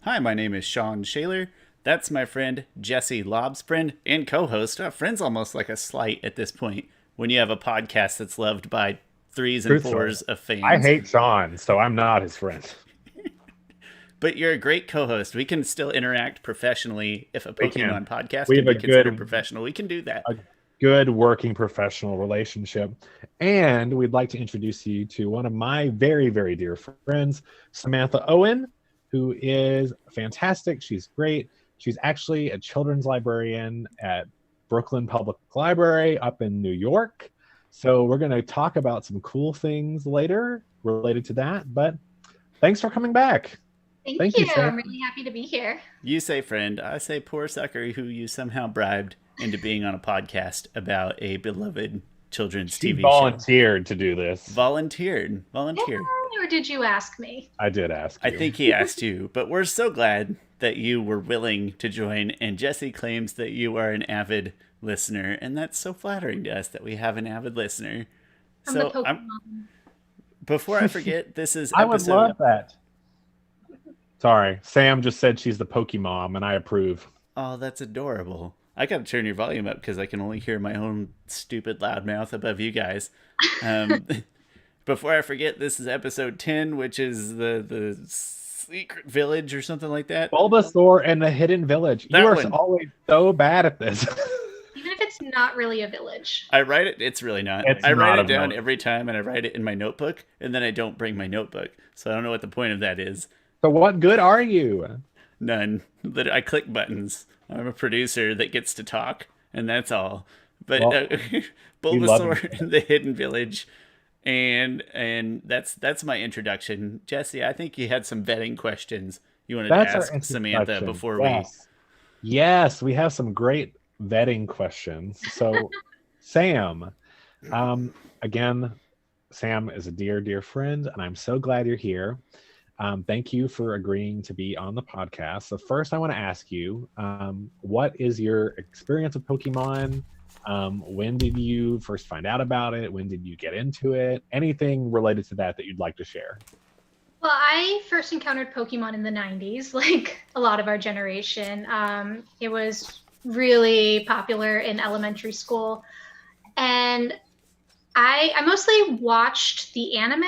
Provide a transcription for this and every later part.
Hi, my name is Sean Shaler. That's my friend Jesse Lobsfriend and co-host. Friend's almost like a slight at this point when you have a podcast that's loved by threes and Truthfully, fours of I fans. hate Sean, so I'm not his friend. But you're a great co-host. We can still interact professionally. If a We can. Pokemon podcast We can have a be considered good professional, we can do that. a good working professional relationship. And we'd like to introduce you to one of my very, very dear friends, Samantha Owen, who is fantastic. She's great. She's actually a children's librarian at Brooklyn Public Library up in New York. So we're going to talk about some cool things later related to that. But thanks for coming back. Thank Thank you, you. Sam. I'm really happy to be here. You say friend, I say poor sucker who you somehow bribed into being on a podcast about a beloved children's She TV show. volunteered to do this. Volunteered. Or did you ask me? I did ask I you. think he asked you, but we're so glad that you were willing to join. And Jesse claims that you are an avid listener, and that's so flattering to us that we have an avid listener. I'm the Pokemon. Before I forget, this is I would episode. love that. Sorry, Sam just said she's the Pokemon, and I approve. Oh, that's adorable. I gotta turn your volume up because I can only hear my own stupid loud mouth above you guys. Um, before I forget, this is episode 10, which is the secret village or something like that. Bulbasaur and the Hidden Village. That You are one. always so bad at this. Even if it's not really a village. I write it. It's really not. It's I write not it a down note. every time, and I write it in my notebook, and then I don't bring my notebook. So I don't know what the point of that is. So what good are you? None. That I click buttons. I'm a producer that gets to talk, and that's all. But Well, we love you. Bulbasaur in the Hidden Village, and that's my introduction. Jesse, I think you had some vetting questions you wanted That's to our ask Samantha introduction. before Yes. Yes, we have some great vetting questions. So, Sam, again, Sam is a dear, dear friend, and I'm so glad you're here. Thank you for agreeing to be on the podcast. So first, I want to ask you, what is your experience with Pokemon? When did you first find out about it? When did you get into it? Anything related to that you'd like to share? Well, I first encountered Pokemon in the 90s, like a lot of our generation. It was really popular in elementary school. And I mostly watched the anime.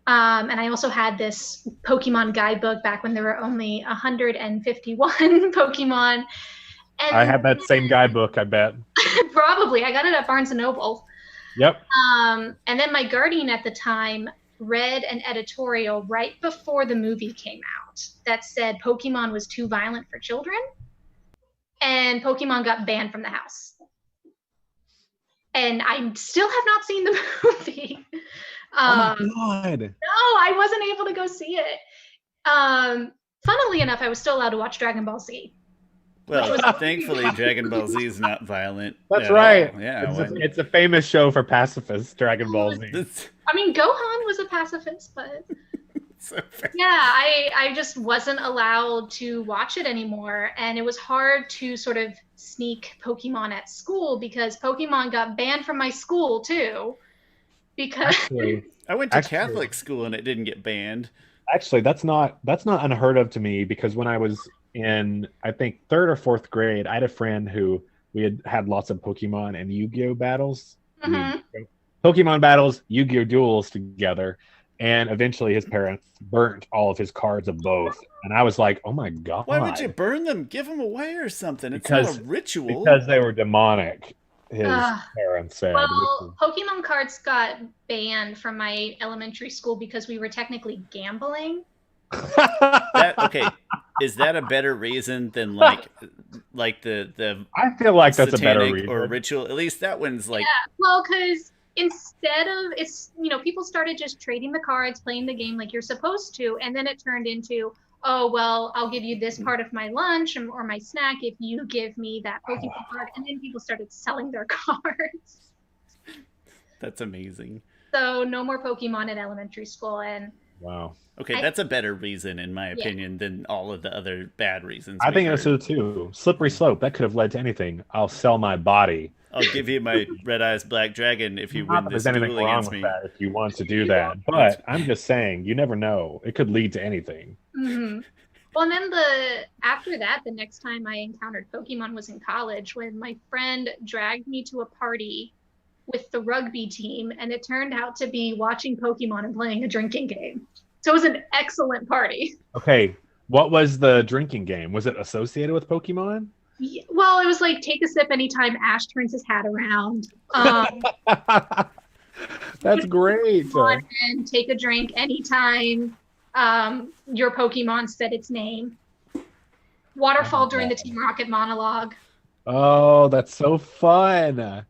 And I also had this Pokemon guidebook back when there were only 151 Pokemon. And I had that same guidebook, I bet. probably. I got it at Barnes & Noble. Yep. And then my guardian at the time read an editorial right before the movie came out that said Pokemon was too violent for children, and Pokemon got banned from the house. And I still have not seen the movie. Oh my God. No, I wasn't able to go see it. Funnily enough, I was still allowed to watch Dragon Ball Z. Well, thankfully, Dragon Ball Z is not violent. That's at right. all. Yeah. It's a famous show for pacifists, Dragon Ball Z. I mean, Gohan was a pacifist, but so fair. yeah, I just wasn't allowed to watch it anymore. And it was hard to sort of sneak Pokemon at school because Pokemon got banned from my school too. Because Actually, I went to Catholic school and it didn't get banned. that's not unheard of to me, because when I was in, I think, third or fourth grade, I had a friend who we had lots of Pokemon and Yu-Gi-Oh battles. Mhm. Pokemon battles, Yu-Gi-Oh duels together, and eventually his parents burnt all of his cards of both. And I was like, oh my God. Why would you burn them? Give them away or something. It's Because- not a ritual. Because they were demonic, his Ah. parents said. well, Pokemon cards got banned from my elementary school because we were technically gambling. Okay, is that a better reason than like the I feel like that's a better satanic reason. or ritual? At least that one's like Well, because instead of people started just trading the cards, playing the game like you're supposed to, and then it turned into, oh well, I'll give you this part of my lunch or my snack if you give me that Pokemon card, and then people started selling their cards. that's amazing. So no more Pokemon in elementary school, and Wow. Okay, that's a better reason in my opinion than all of the other bad reasons. I we've think heard. so too. Slippery slope. That could have led to anything. I'll sell my body. I'll give you my Red Eyes Black Dragon if you Not win that this there's anything duel wrong against with me. that if you want to do that. But I'm just saying, you never know. It could lead to anything. mhm. Well, and then after that, the next time I encountered Pokemon was in college when my friend dragged me to a party with the rugby team, and it turned out to be watching Pokemon and playing a drinking game. So it was an excellent party. Okay, what was the drinking game? Was it associated with Pokemon? Yeah, well, it was like take a sip anytime Ash turns his hat around. That's great. And take a drink anytime your Pokemon said its name. Waterfall during the Team Rocket monologue. Oh, that's so fun.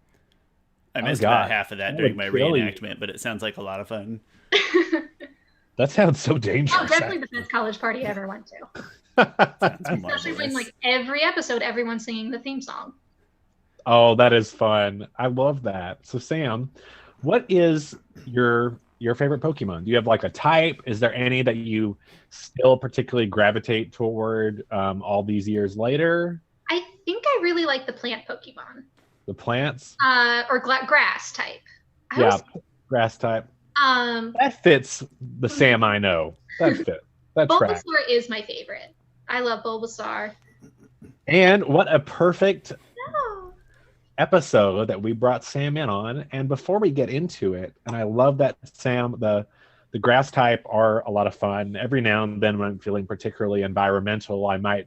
I missed about half of that during my reenactment, but it sounds like a lot of fun. That sounds so dangerous. Oh, definitely the best college party I ever went to. Especially when, like, every episode, everyone's singing the theme song. Oh, that is fun. I love that. So, Sam, what is your favorite Pokemon? Do you have like a type? Is there any that you still particularly gravitate toward all these years later? I think I really like the plant Pokemon. The plants? Or grass type. Grass type. That fits the Sam I know. That fits. Bulbasaur is my favorite. I love Bulbasaur. And what a perfect episode that we brought Sam in on. And before we get into it, and I love that Sam, the grass type are a lot of fun. Every now and then when I'm feeling particularly environmental, I might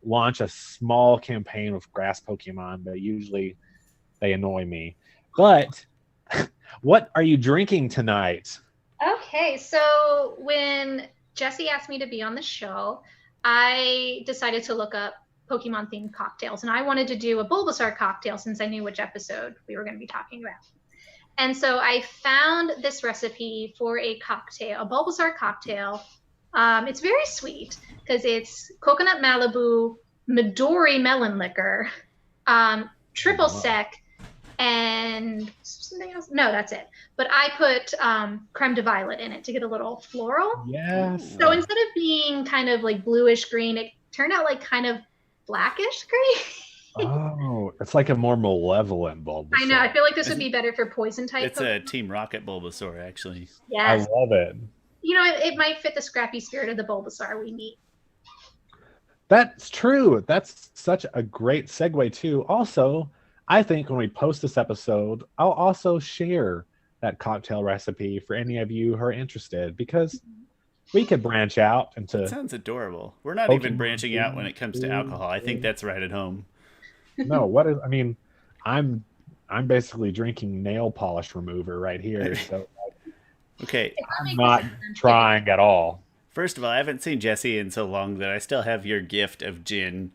launch a small campaign with grass Pokemon, but usually they annoy me. But what are you drinking tonight? Okay, so when Jesse asked me to be on the show, I decided to look up Pokemon themed cocktails, and I wanted to do a Bulbasaur cocktail since I knew which episode we were going to be talking about. And so I found this recipe for a cocktail, a Bulbasaur cocktail. It's very sweet because it's coconut Malibu, Midori melon liquor, triple sec, and something else. No, that's it. But I put creme de violet in it to get a little floral. Yes. So instead of being kind of like bluish green, it turned out like kind of blackish green. Oh, it's like a more malevolent Bulbasaur. I know. I feel like this would be better for poison type. It's a Team Rocket Bulbasaur, actually. Yes. I love it. You know, it might fit the scrappy spirit of the Bulbasaur we meet. That's true. That's such a great segue, too. Also, I think when we post this episode, I'll also share that cocktail recipe for any of you who are interested, because we could branch out into... That sounds adorable. We're not even branching out when it comes to alcohol. I think that's right at home. No, I'm basically drinking nail polish remover right here. So okay. I'm not trying at all. First of all, I haven't seen Jesse in so long that I still have your gift of gin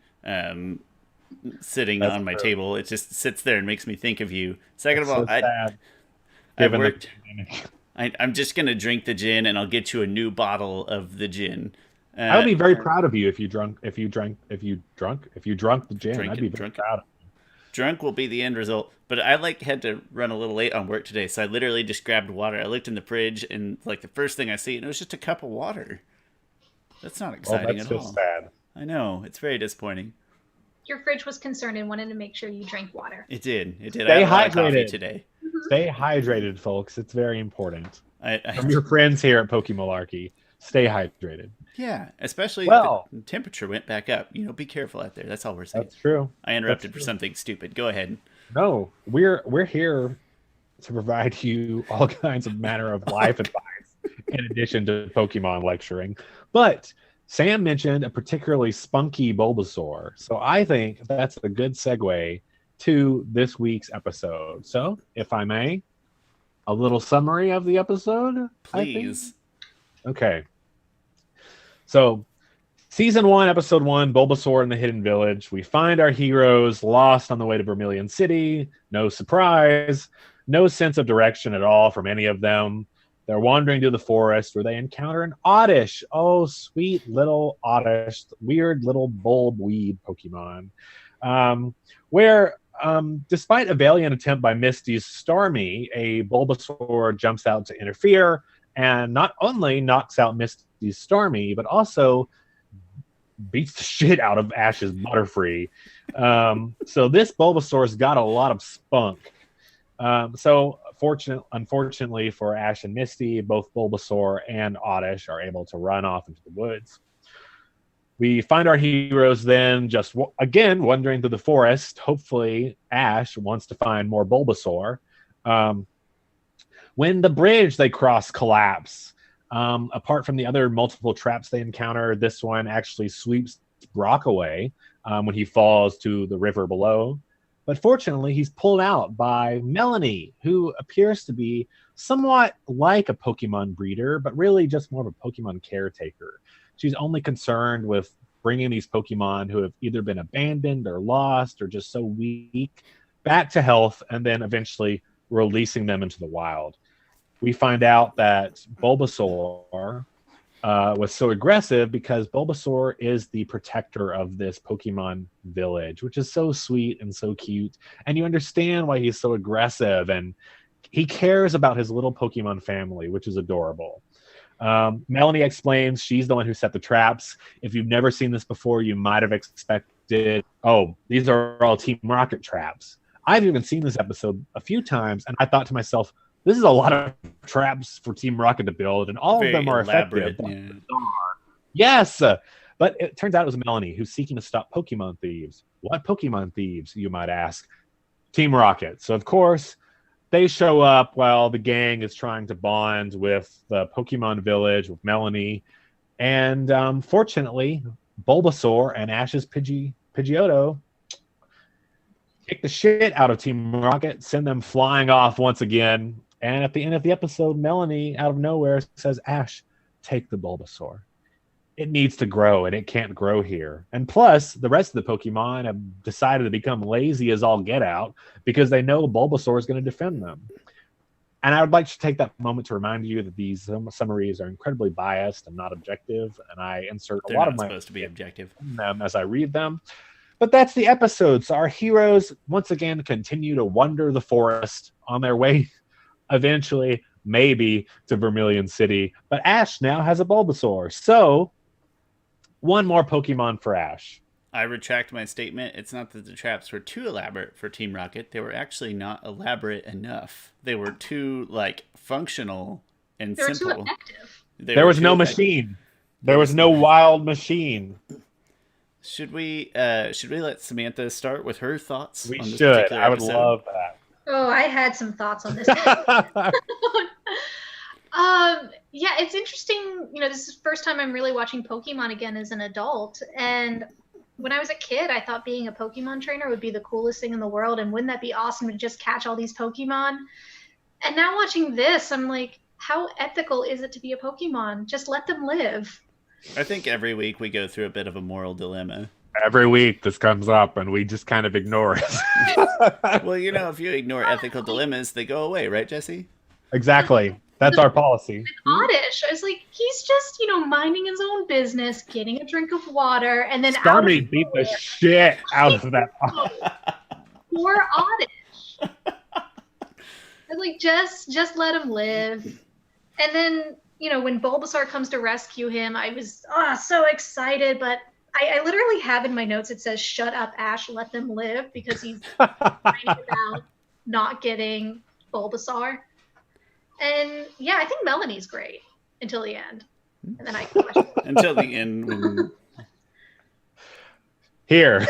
sitting on my table. It just sits there and makes me think of you. Second of all, I'm just going to drink the gin, and I'll get you a new bottle of the gin. I would be very proud of you if you drunk the gin. I'd be very proud of you. Drunk will be the end result. But I had to run a little late on work today, so I literally just grabbed water. I looked in the fridge, and like the first thing I see, and it was just a cup of water. That's not exciting at all. That's sad. I know. It's very disappointing. Your fridge was concerned and wanted to make sure you drank water. It did. Stay I had a lot of coffee today. Stay hydrated, folks. It's very important. From your friends here at PokéMalarkey, stay hydrated. Yeah, especially if the temperature went back up. Be careful out there. That's all we're saying. That's true. I interrupted for something stupid. Go ahead. No, we're here to provide you all kinds of manner of life advice in addition to Pokemon lecturing. But Sam mentioned a particularly spunky Bulbasaur, so I think that's a good segue to this week's episode. So, if I may, a little summary of the episode, please. Okay. So, Season 1, Episode 1, Bulbasaur in the Hidden Village. We find our heroes lost on the way to Vermilion City. No surprise. No sense of direction at all from any of them. They're wandering through the forest where they encounter an Oddish. Oh, sweet little Oddish. Weird little bulbweed Pokemon. Where, despite a valiant attempt by Misty's Starmie, a Bulbasaur jumps out to interfere and not only knocks out Misty's Starmie, but also beats the shit out of Ash's Butterfree. So this Bulbasaur's got a lot of spunk. Unfortunately for Ash and Misty, both Bulbasaur and Oddish are able to run off into the woods. We find our heroes then just, again, wandering through the forest. Hopefully, Ash wants to find more Bulbasaur. When the bridge they cross collapse, apart from the other multiple traps they encounter, this one actually sweeps Brock away when he falls to the river below. But fortunately, he's pulled out by Melanie, who appears to be somewhat like a Pokemon breeder, but really just more of a Pokemon caretaker. She's only concerned with bringing these Pokemon who have either been abandoned or lost or just so weak back to health, and then eventually releasing them into the wild. We find out that Bulbasaur was so aggressive because Bulbasaur is the protector of this Pokemon village, which is so sweet and so cute. And you understand why he's so aggressive, and he cares about his little Pokemon family, which is adorable. Melanie explains she's the one who set the traps. If you've never seen this before, you might have expected, oh, these are all Team Rocket traps. I've even seen this episode a few times, and I thought to myself, this is a lot of traps for Team Rocket to build, and all of them are effective. Yeah. Yes, but it turns out it was Melanie who's seeking to stop Pokemon thieves. What Pokemon thieves, you might ask? Team Rocket. So, of course, they show up while the gang is trying to bond with the Pokemon village, with Melanie. And fortunately, Bulbasaur and Ash's Pidgeotto kick the shit out of Team Rocket, send them flying off once again. And at the end of the episode, Melanie, out of nowhere, says, Ash, take the Bulbasaur. It needs to grow, and it can't grow here. And plus, the rest of the Pokemon have decided to become lazy as all get out because they know Bulbasaur is going to defend them. And I would like to take that moment to remind you that these summaries are incredibly biased and not objective, and I insert a lot of my supposed to be objective in them as I read them. But that's the episode. So our heroes, once again, continue to wander the forest on their way, eventually, maybe, to Vermilion City. But Ash now has a Bulbasaur. So, one more Pokemon for Ash. I retract my statement. It's not that the traps were too elaborate for Team Rocket. They were actually not elaborate enough. They were too, functional and They were simple. too effective. There was no machine. There was no wild machine. Should we let Samantha start with her thoughts? We on this should. particular I would episode? love that. Oh, I had some thoughts on this. Yeah, it's interesting. This is the first time I'm really watching Pokemon again as an adult. And when I was a kid, I thought being a Pokemon trainer would be the coolest thing in the world. And wouldn't that be awesome to just catch all these Pokemon? And now watching this, I'm like, how ethical is it to be a Pokemon? Just let them live. I think every week we go through a bit of a moral dilemma. Every week this comes up and we just kind of ignore it. Well, if you ignore ethical dilemmas, they go away, right, Jesse? Exactly. That's our policy. Oddish. I was like, he's just, minding his own business, getting a drink of water, and then Starmie beat the shit out of that. Poor Oddish. I was like, just let him live. And then, when Bulbasaur comes to rescue him, I was so excited, but I literally have in my notes, it says, shut up, Ash, let them live, because he's crying about not getting Bulbasaur. And yeah, I think Melanie's great until the end. And then I question. Until the end. Here.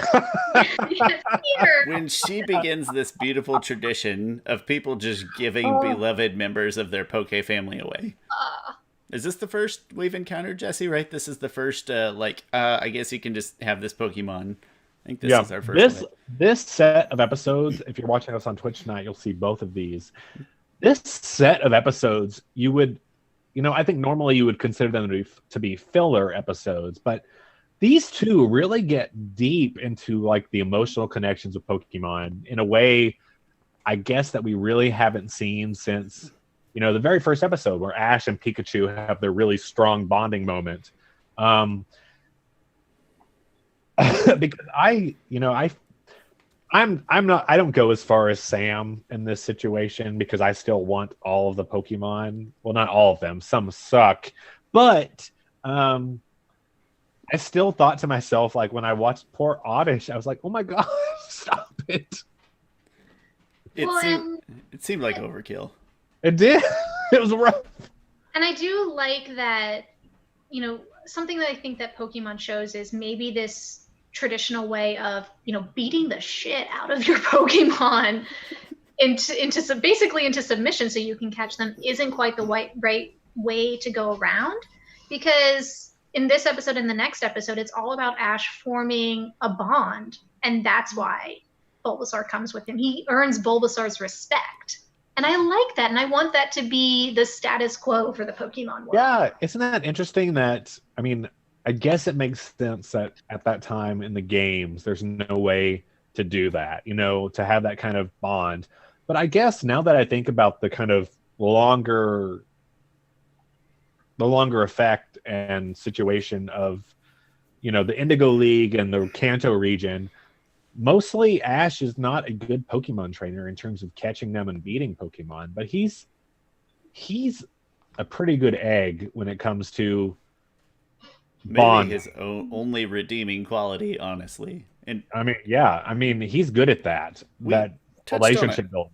When she begins this beautiful tradition of people just giving beloved members of their Poke family away. Is this the first we've encountered, Jesse, right? This is the first, I guess you can just have this Pokemon. I think this is our first one. This set of episodes, if you're watching us on Twitch tonight, you'll see both of these. This set of episodes, you would, I think normally you would consider them to be filler episodes, but these two really get deep into the emotional connections with Pokemon in a way, I guess, that we really haven't seen since, the very first episode where Ash and Pikachu have their really strong bonding moment. Because I don't go as far as Sam in this situation because I still want all of the Pokemon. Well, not all of them. Some suck. But I still thought to myself, when I watched poor Oddish, I was like, oh my God, stop it. It seemed like overkill. It did. It was rough. And I do like that, something that I think that Pokemon shows is maybe this traditional way of, beating the shit out of your Pokemon into submission so you can catch them isn't quite the right way to go around, because in this episode and the next episode it's all about Ash forming a bond, and that's why Bulbasaur comes with him. He earns Bulbasaur's respect, and I like that, and I want that to be the status quo for the Pokemon world. Yeah, isn't that interesting? That, I mean, I guess it makes sense that at that time in the games there's no way to do that, to have that kind of bond. But I guess now that I think about the kind of longer effect and situation of, the Indigo League and the Kanto region, mostly Ash is not a good Pokemon trainer in terms of catching them and beating Pokemon, but he's a pretty good egg when it comes to bond. Maybe his only redeeming quality, honestly. And I mean, he's good at that relationship building.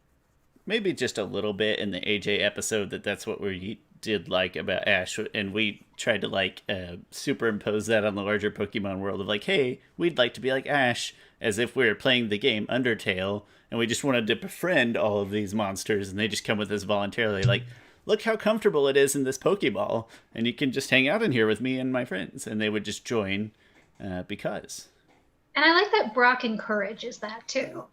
Maybe just a little bit in the AJ episode that's what we did like about Ash, and we tried to superimpose that on the larger Pokemon world of hey, we'd like to be like Ash, as if we were playing the game Undertale and we just wanted to befriend all of these monsters and they just come with us voluntarily, look how comfortable it is in this Pokeball, and you can just hang out in here with me and my friends, and they would just join because. And I like that Brock encourages that too.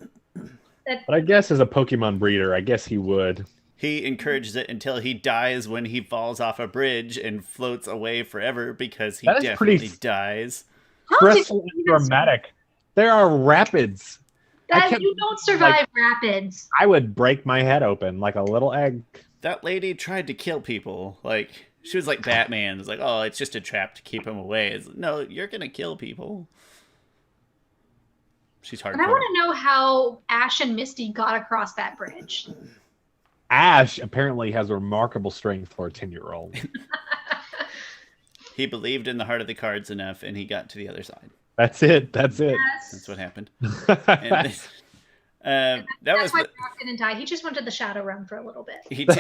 But I guess as a Pokemon breeder, I guess he would. He encourages it until he dies when he falls off a bridge and floats away forever, because he definitely dies. Stressful and dramatic. There are rapids. You don't survive rapids. I would break my head open like a little egg. That lady tried to kill people. She was like Batman. It was like, oh, it's just a trap to keep him away. No, you're going to kill people. She's hardcore. And I want to know how Ash and Misty got across that bridge. Ash apparently has a remarkable strength for a 10-year-old. He believed in the heart of the cards enough, and he got to the other side. That's it. Yes. That's what happened. That's why Brock didn't die. He just went to the Shadow Realm for a little bit. He did.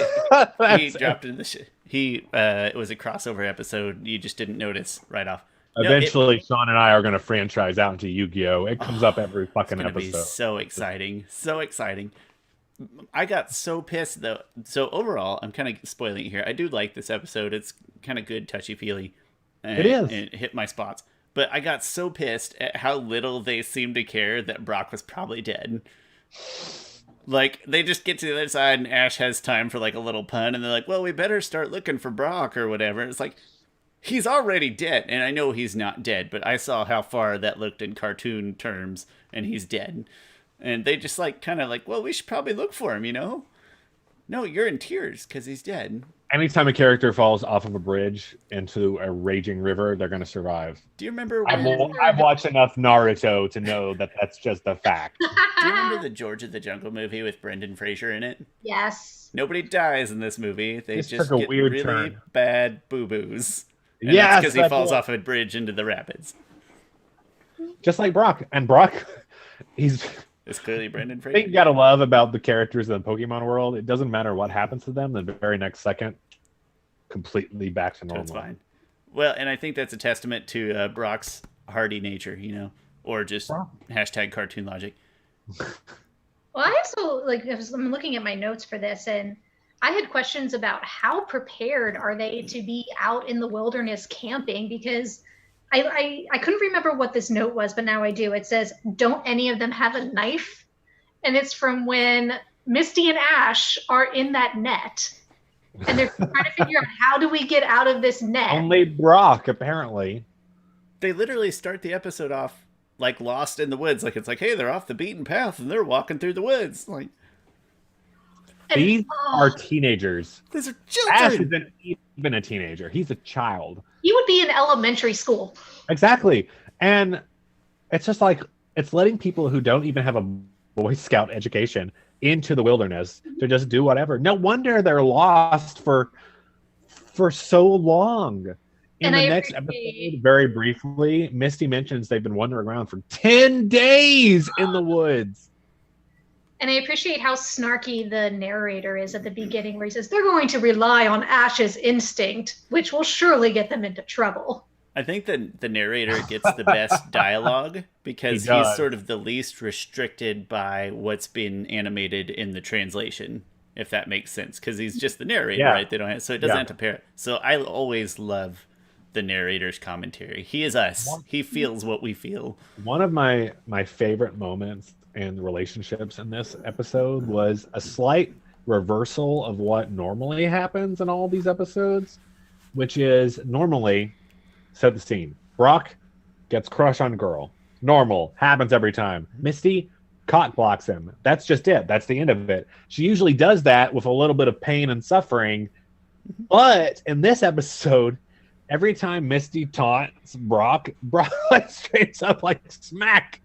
He dropped into the it was a crossover episode. You just didn't notice right off. Eventually, Sean and I are going to franchise out into Yu-Gi-Oh! It comes up every fucking episode. It's going to be so exciting. So exciting. I got so pissed, though. So overall, I'm kind of spoiling it here. I do like this episode. It's kind of good, touchy-feely. It is. And it hit my spots. But I got so pissed at how little they seemed to care that Brock was probably dead. They just get to the other side and Ash has time for a little pun, and they're like, well, we better start looking for Brock or whatever. And it's like, he's already dead. And I know he's not dead, but I saw how far that looked in cartoon terms, and he's dead. And they just well, we should probably look for him, No, you're in tears because he's dead. Anytime a character falls off of a bridge into a raging river, they're going to survive. Do you remember? I've watched enough Naruto to know that that's just a fact. Do you remember the George of the Jungle movie with Brendan Fraser in it? Yes. Nobody dies in this movie. They just took a get weird really turn. bad boo-boos. And Yes, that's because he falls off a bridge into the rapids. Just like Brock. And Brock, It's clearly Brendan Fraser. I think you gotta love about the characters in the Pokemon world. It doesn't matter what happens to them, the very next second, completely back to normal. That's fine. Well, and I think that's a testament to Brock's hardy nature, or just hashtag cartoon logic. Well, I also I'm looking at my notes for this, and I had questions about how prepared are they to be out in the wilderness camping, because I couldn't remember what this note was, but now I do. It says, don't any of them have a knife? And it's from when Misty and Ash are in that net. And they're trying to figure out, how do we get out of this net? Only Brock, apparently. They literally start the episode off lost in the woods. It's hey, they're off the beaten path and they're walking through the woods. These are teenagers. These are children. Ash isn't even a teenager. He's a child. He would be in elementary school. Exactly. And it's just it's letting people who don't even have a Boy Scout education into the wilderness to just do whatever. No wonder they're lost for so long. In the next episode, very briefly, Misty mentions they've been wandering around for 10 days in the woods. And I appreciate how snarky the narrator is at the beginning, where he says they're going to rely on Ash's instinct, which will surely get them into trouble. I think that the narrator gets the best dialogue because He he's does. sort of the least restricted by what's been animated in the translation, if that makes sense. Because he's just the narrator, Yeah. right? They don't have, so it doesn't Yeah. have to pair. So I always love the narrator's commentary. He is us. He feels what we feel. One of my favorite moments in relationships in this episode was a slight reversal of what normally happens in all these episodes, which is normally set the scene. Brock gets crush on girl. Normal. Happens every time. Misty cock blocks him. That's just it. That's the end of it. She usually does that with a little bit of pain and suffering. But in this episode, every time Misty taunts Brock like straight up like smack.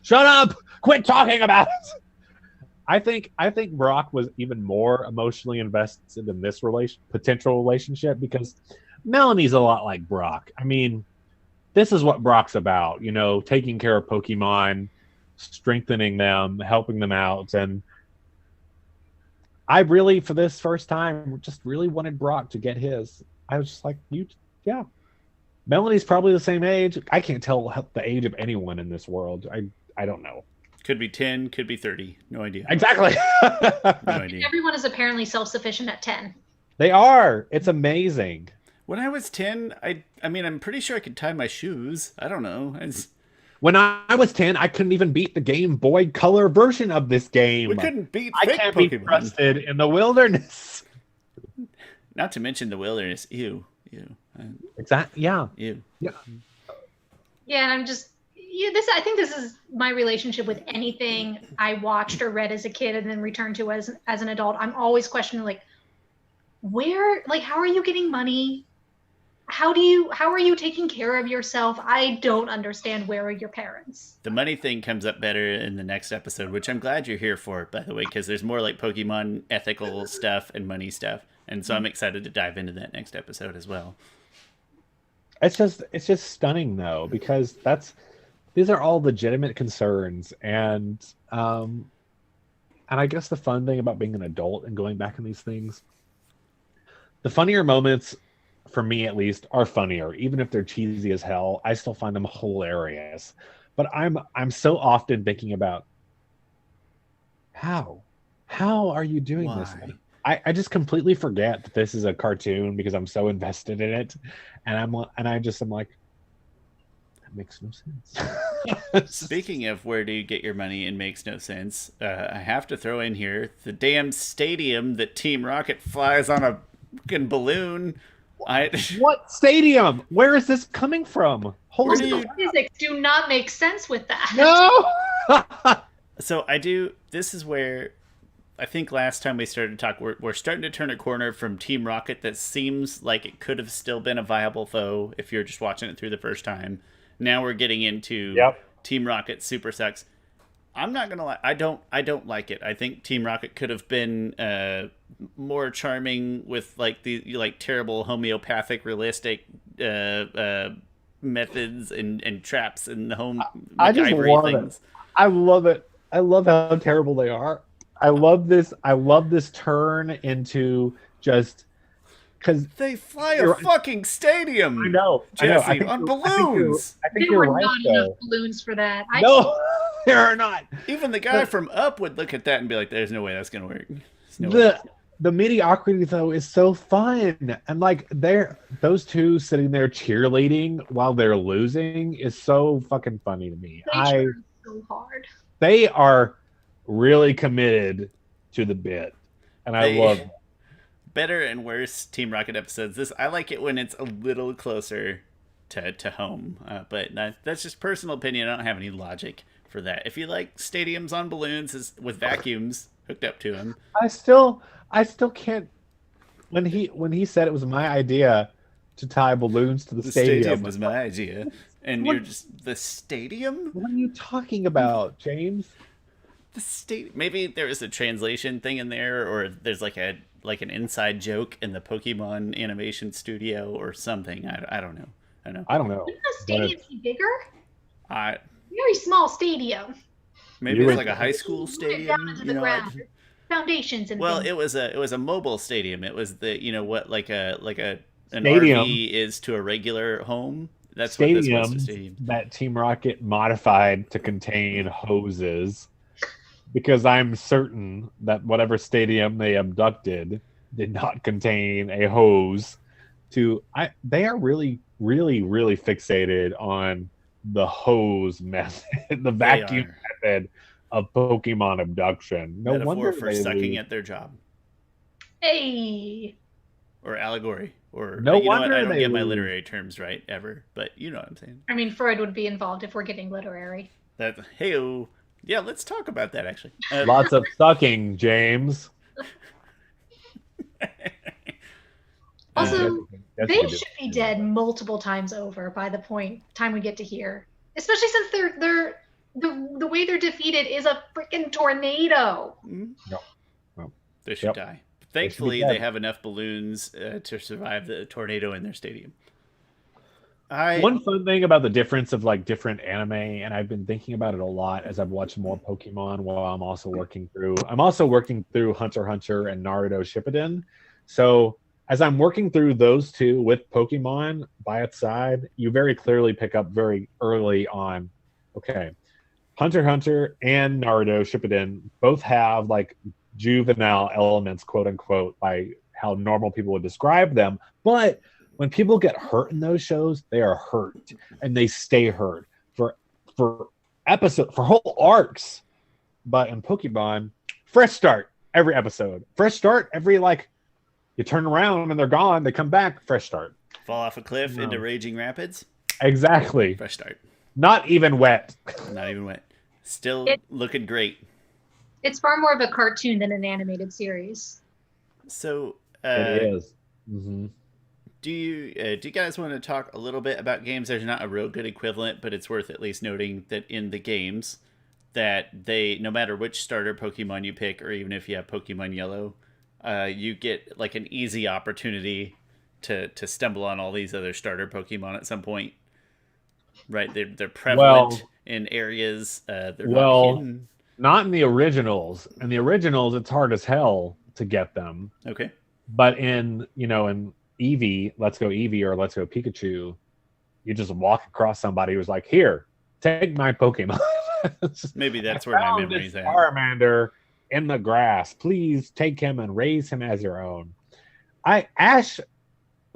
Shut up! Quit talking about it. I think Brock was even more emotionally invested in this potential relationship because Melanie's a lot like Brock. I mean, this is what Brock's about, you know, taking care of Pokemon, strengthening them, helping them out. And I really, for this first time, just really wanted Brock to get his. I was just like, yeah. Melanie's probably the same age. I can't tell the age of anyone in this world. I don't know. Could be 10, could be 30. No idea. Exactly. No idea. Everyone is apparently self-sufficient at 10. They are. It's amazing. When I was 10, I mean, I'm pretty sure I could tie my shoes. I don't know. When I was 10, I couldn't even beat the Game Boy Color version of this game. We couldn't beat I fake can't Pokemon. be trusted in the wilderness. Not to mention the wilderness. Ew. Exactly. Yeah. Ew. Yeah. Yeah, and I'm just I think this is my relationship with anything I watched or read as a kid and then returned to as an adult. I'm always questioning like how are you getting money? How are you taking care of yourself? I don't understand. Where are your parents? The money thing comes up better in the next episode, which I'm glad you're here for, by the way, because there's more like Pokemon ethical stuff and money stuff. And so I'm excited to dive into that next episode as well. It's just stunning though, because these are all legitimate concerns, and I guess the fun thing about being an adult and going back in these things, the funnier moments, for me at least, are funnier. Even if they're cheesy as hell, I still find them hilarious. But I'm so often thinking about how are you doing this? I just completely forget that this is a cartoon because I'm so invested in it, and I'm like, that makes no sense. Speaking of where do you get your money and makes no sense, I have to throw in here the damn stadium that Team Rocket flies on a fucking balloon. What stadium? Where is this coming from? The physics do not make sense with that. No. So this is where I think last time we started to talk, we're starting to turn a corner from Team Rocket that seems like it could have still been a viable foe if you're just watching it through the first time. Now we're getting into Team Rocket super sucks. I'm not gonna lie, I don't like it. I think Team Rocket could have been more charming with like the terrible homeopathic realistic methods and traps and home I just MacGyver-y love things. it. I love it. I love how terrible they are. I love this turn into just because they fly a fucking stadium. I know, Jesse, on balloons. I think There you're were right. not Though. enough balloons for that. No, there are not. Even the guy from Up would look at that and be like, "There's no way that's gonna work." No way. The mediocrity though is so fun, and like those two sitting there cheerleading while they're losing is so fucking funny to me. They try so hard. They are really committed to the bit, and I love it. Better and worse Team Rocket episodes. I like it when it's a little closer to home, but that's just personal opinion. I don't have any logic for that. If you like stadiums on balloons with vacuums hooked up to them, I still can't. When he said it was my idea to tie balloons to the stadium was my idea, and you're just the stadium. What are you talking about, James? The state. Maybe there is a translation thing in there, or there's like an inside joke in the Pokemon animation studio or something. I don't know. I don't know. Wouldn't the stadium be bigger? Very small stadium. Maybe it's like a high school stadium. Down into the ground. Foundations and well, things. it was a mobile stadium. It was the what like an stadium RV is to a regular home. That's what this was. stadiums that Team Rocket modified to contain hoses, because I'm certain that whatever stadium they abducted did not contain a hose. They are really, really, really fixated on the hose method, the vacuum method of Pokemon abduction. No Metaphor wonder for sucking at their job. Hey. Or allegory. Or No you know what? wonder I don't they get my lose. literary terms right ever, but you know what I'm saying. I mean, Freud would be involved if we're getting literary. That hey-o. Yeah, let's talk about that actually. Lots of sucking, James. Also, That's they good. should be dead multiple times over by the time we get to here. Especially since they're the way they're defeated is a freaking tornado. No. They should die. Thankfully, dead. they have enough balloons to survive the tornado in their stadium. One fun thing about the difference of like different anime, and I've been thinking about it a lot as I've watched more Pokemon while I'm also working through Hunter x Hunter and Naruto Shippuden. So as I'm working through those two with Pokemon by its side, you very clearly pick up very early on, okay, Hunter x Hunter and Naruto Shippuden both have like juvenile elements, quote unquote, by how normal people would describe them. But when people get hurt in those shows, they are hurt and they stay hurt for whole arcs. But in Pokemon, fresh start every episode. Fresh start every you turn around and they're gone, they come back, fresh start. Fall off a cliff into raging rapids. Exactly. Fresh start. Not even wet. Not even wet. Still looking great. It's far more of a cartoon than an animated series. So it is. Mm-hmm. Do you guys want to talk a little bit about games? There's not a real good equivalent, but it's worth at least noting that in the games that no matter which starter Pokemon you pick, or even if you have Pokemon Yellow, you get like an easy opportunity to stumble on all these other starter Pokemon at some point. Right? They're prevalent in areas. They're not hidden. Not in the originals. In the originals, it's hard as hell to get them. Okay. But in Eevee, Let's Go Eevee or Let's Go Pikachu, you just walk across somebody who's like, here, take my Pokemon. Maybe that's where my memory's at. Charmander in the grass. Please take him and raise him as your own. Ash,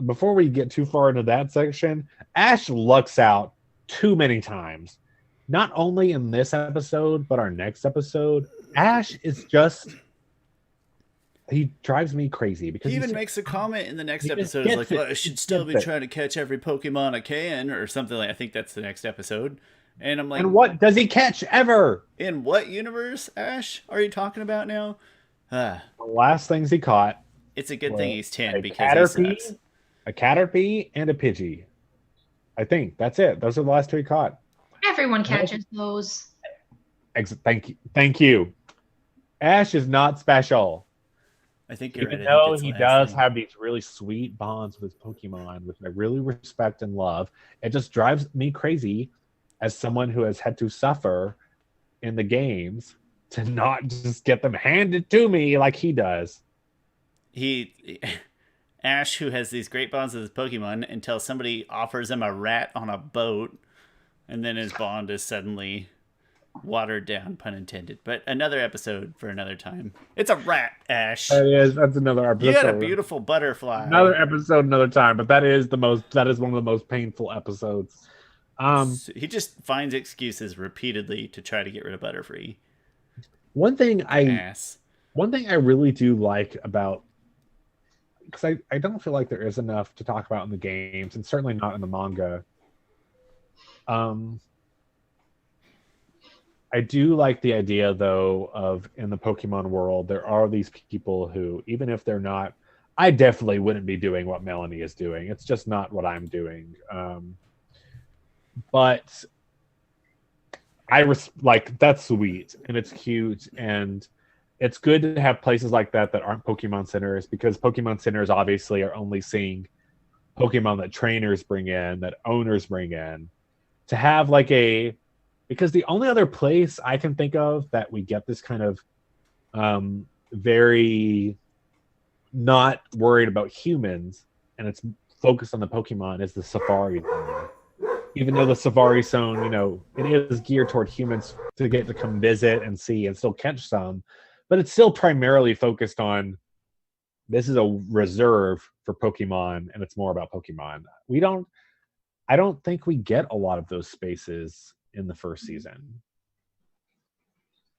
before we get too far into that section, Ash lucks out too many times. Not only in this episode, but our next episode. Ash is just... He drives me crazy because he even makes a comment in the next episode like, well, I should still be trying to catch every Pokemon I can, or something like. I think that's the next episode. And I'm like, and what does he catch ever? In what universe, Ash, are you talking about now? The last things he caught. It's a good thing he's 10 because he sucks. A Caterpie and a Pidgey. I think that's it. Those are the last two he caught. Everyone catches those. Thank you. Ash is not special. I think you're Even though he does have these really sweet bonds with Pokemon, which I really respect and love, it just drives me crazy as someone who has had to suffer in the games to not just get them handed to me like he does. Ash, who has these great bonds with his Pokemon, until somebody offers him a rat on a boat, and then his bond is suddenly watered down, pun intended. But another episode for another time. It's a rat, Ash. That's another episode. You had a beautiful butterfly. Another episode, another time. But that is one of the most painful episodes. He just finds excuses repeatedly to try to get rid of Butterfree. One thing I really do like about, because I don't feel like there is enough to talk about in the games, and certainly not in the manga. I do like the idea, though, of in the Pokemon world, there are these people who, even if they're not, I definitely wouldn't be doing what Melanie is doing. It's just not what I'm doing. But that's sweet and it's cute, and it's good to have places like that aren't Pokemon centers, because Pokemon centers obviously are only seeing Pokemon that trainers bring in, that owners bring in. To have because the only other place I can think of that we get this kind of very not worried about humans and it's focused on the Pokemon is the Safari Zone. even though the Safari Zone, it is geared toward humans to get to come visit and see and still catch some, but it's still primarily focused on this is a reserve for Pokemon and it's more about Pokemon. I don't think we get a lot of those spaces in the first season.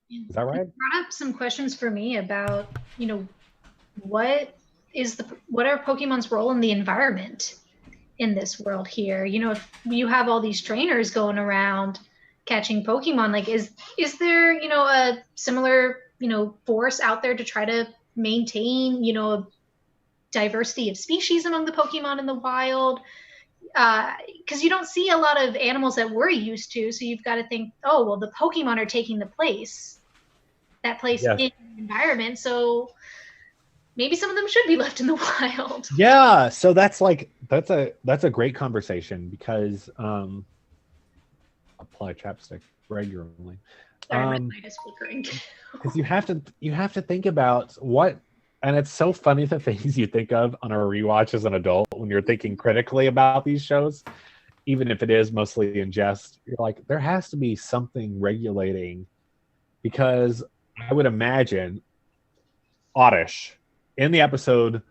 Is that right? You brought up some questions for me about, what are Pokemon's role in the environment in this world here? If you have all these trainers going around catching Pokemon, like is there, a similar, force out there to try to maintain, a diversity of species among the Pokemon in the wild? Because you don't see a lot of animals that we're used to, so you've got to think, oh, well, the Pokemon are taking that place Yes. in the environment, so maybe some of them should be left in the wild. Yeah, so that's a great conversation because apply chapstick regularly. Sorry, my light is flickering. Because you have to think about what, and it's so funny the things you think of on a rewatch as an adult when you're thinking critically about these shows, even if it is mostly in jest. You're like, there has to be something regulating, because I would imagine Oddish in the episode,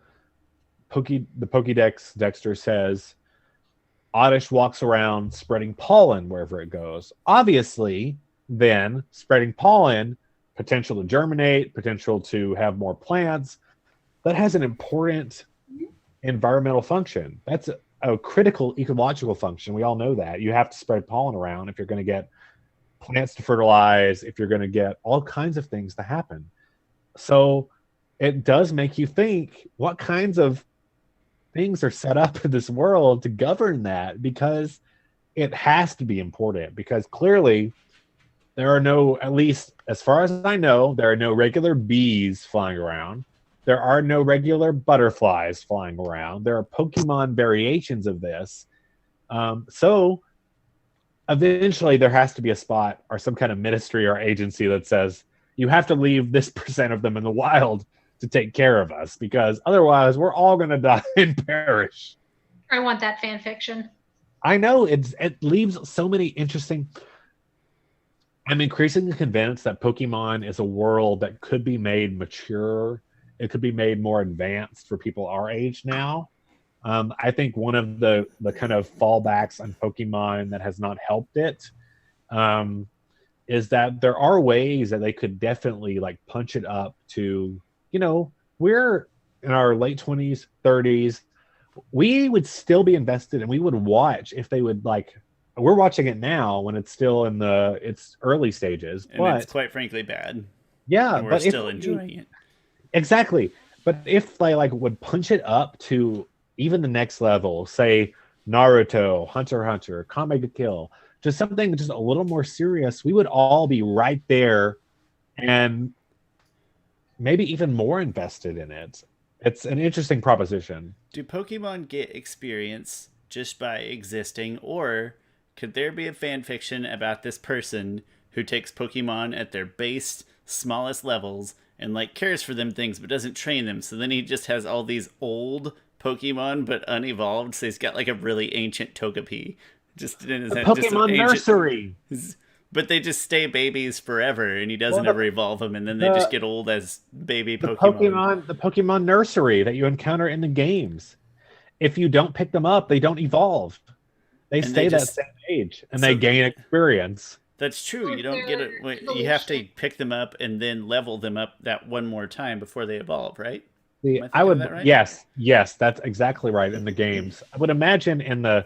the Pokédex Dexter says Oddish walks around spreading pollen wherever it goes. Obviously, then spreading pollen, potential to germinate, potential to have more plants, that has an important environmental function. That's a critical ecological function. We all know that. You have to spread pollen around if you're going to get plants to fertilize, if you're going to get all kinds of things to happen. So it does make you think, what kinds of things are set up in this world to govern that? Because it has to be important, because clearly there are no, at least as far as I know, there are no regular bees flying around. There are no regular butterflies flying around. There are Pokemon variations of this. So eventually there has to be a spot or some kind of ministry or agency that says, you have to leave this % of them in the wild to take care of us, because otherwise we're all going to die and perish. I want that fan fiction. I know, it leaves so many interesting... I'm increasingly convinced that Pokemon is a world that could be made mature. It could be made more advanced for people our age now. I think one of the kind of fallbacks on Pokemon that has not helped it is that there are ways that they could definitely punch it up to, we're in our late 20s, 30s. We would still be invested, and we would watch if they would we're watching it now when it's still in its early stages. And it's quite frankly bad. Yeah, and we're still enjoying it. Exactly. But if they would punch it up to even the next level, say Naruto, Hunter x Hunter, Kamega Kill, just something just a little more serious, we would all be right there and maybe even more invested in it. It's an interesting proposition. Do Pokemon get experience just by existing, or could there be a fan fiction about this person who takes Pokemon at their base, smallest levels and cares for them things but doesn't train them, so then he just has all these old Pokemon but unevolved, so he's got a really ancient Togepi just in his head, Pokemon nursery, but they just stay babies forever and he doesn't ever evolve them, and then they just get old as baby Pokemon. The Pokemon nursery that you encounter in the games, if you don't pick them up, they don't evolve. They stay that same age, and they gain experience. That's true. You don't get it. You have to pick them up and then level them up that one more time before they evolve, right? I would. Right? Yes, that's exactly right. In the games, I would imagine in the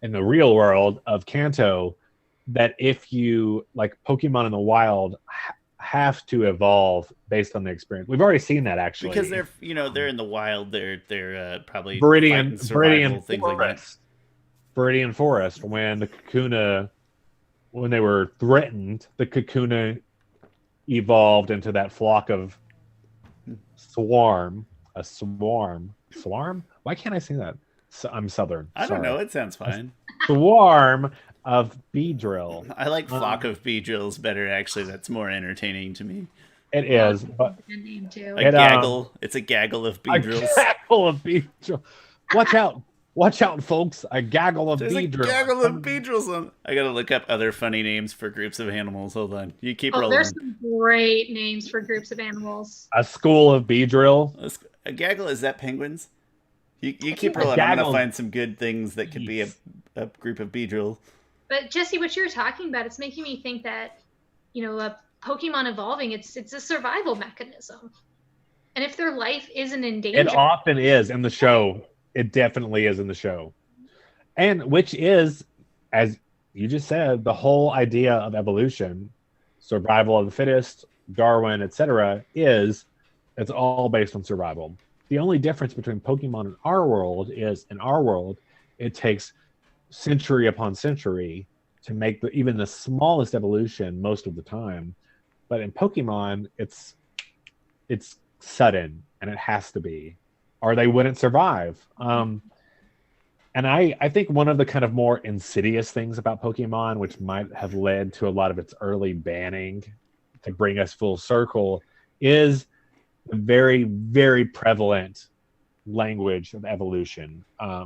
real world of Kanto, that if you Pokemon in the wild have to evolve based on the experience. We've already seen that, actually, because they're in the wild. They're probably Viridian things like that. Viridian Forest, when the Kakuna, when they were threatened, the Kakuna evolved into that flock of swarm. Why can't I say that? I'm Southern. I don't know. It sounds fine. Swarm of Beedrill. I like flock of Beedrills better, actually. That's more entertaining to me. It is, but good name too. Gaggle. It's a gaggle of Beedrills. A gaggle of Beedrill. Watch out. Watch out, folks! A gaggle of There's a Beedrill. gaggle of Beedrills on. I gotta look up other funny names for groups of animals. Hold on. You keep Oh, rolling. there's some great names for groups of animals. A school of Beedrill. A gaggle, is that penguins? You keep rolling. I'm gonna find some good things that could be a group of Beedrill. But Jesse, what you were talking about, it's making me think that, a Pokemon evolving, it's a survival mechanism. And if their life isn't in danger, It often is in the show. It definitely is in the show. And which is, as you just said, the whole idea of evolution, survival of the fittest, Darwin, etc., it's all based on survival. The only difference between Pokemon and our world is, in our world, it takes century upon century to make even the smallest evolution most of the time. But in Pokemon, it's sudden, and it has to be, or they wouldn't survive. And I think one of the kind of more insidious things about Pokemon, which might have led to a lot of its early banning to bring us full circle, is the very, very prevalent language of evolution. I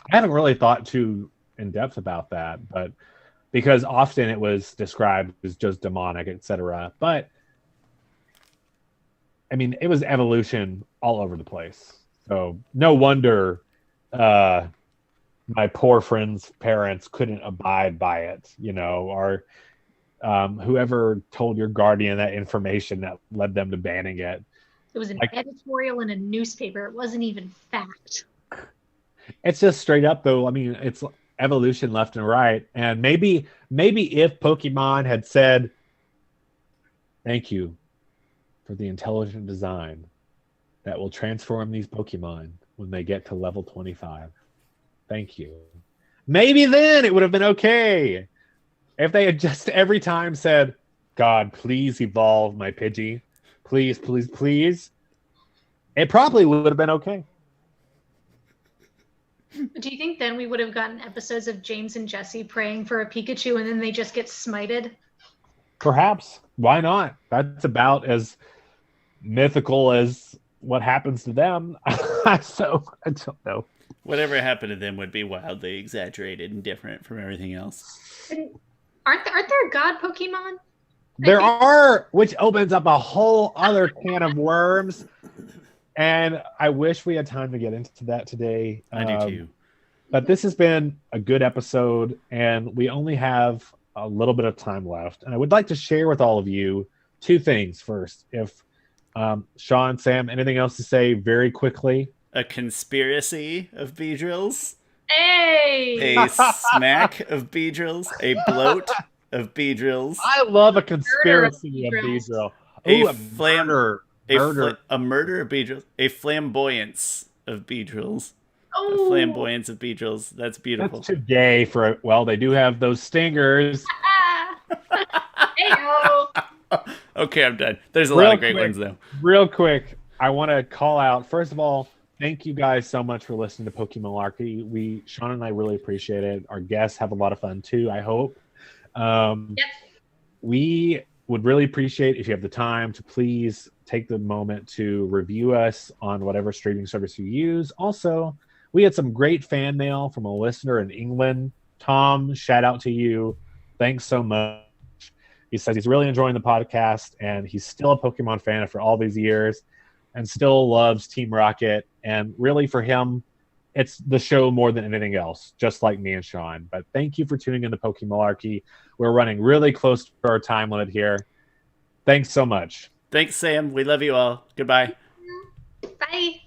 haven't really thought too in depth about that, but because often it was described as just demonic, etc. But I mean, it was evolution all over the place. So no wonder my poor friend's parents couldn't abide by it, or whoever told your guardian that information that led them to banning it. It was an editorial in a newspaper. It wasn't even fact. It's just straight up, though. I mean, it's evolution left and right. And maybe if Pokemon had said, "Thank you for the intelligent design that will transform these Pokemon when they get to level 25. Thank you." Maybe then it would have been okay. If they had just every time said, "God, please evolve my Pidgey. Please, please, please." It probably would have been okay. Do you think then we would have gotten episodes of James and Jesse praying for a Pikachu and then they just get smited? Perhaps. Why not? That's about as mythical as what happens to them. So I don't know. Whatever happened to them would be wildly exaggerated and different from everything else. And aren't there god Pokemon? There are, which opens up a whole other can of worms. And I wish we had time to get into that today. I do too. But this has been a good episode, and we only have a little bit of time left. And I would like to share with all of you two things first. If Sean, Sam, anything else to say very quickly? A conspiracy of Beedrills. Hey! A smack of Beedrills. A bloat of Beedrills. I love a conspiracy of Beedrill. Ooh, a murder of Beedrills. A flamboyance of Beedrills. Oh. A flamboyance of Beedrills. That's beautiful. That's too gay for, well, they do have those stingers. Hey-o. Okay, I'm done. There's a lot of great ones, though. Real quick, I want to call out, first of all, thank you guys so much for listening to PokéMalarkey. Sean and I really appreciate it. Our guests have a lot of fun, too, I hope. Yep. We would really appreciate if you have the time to please take the moment to review us on whatever streaming service you use. Also, we had some great fan mail from a listener in England. Tom, shout out to you. Thanks so much. He says he's really enjoying the podcast, and he's still a Pokemon fan after all these years and still loves Team Rocket. And really, for him, it's the show more than anything else, just like me and Sean. But thank you for tuning in to PokéMalarkey. We're running really close to our time limit here. Thanks so much. Thanks, Sam. We love you all. Goodbye. Bye.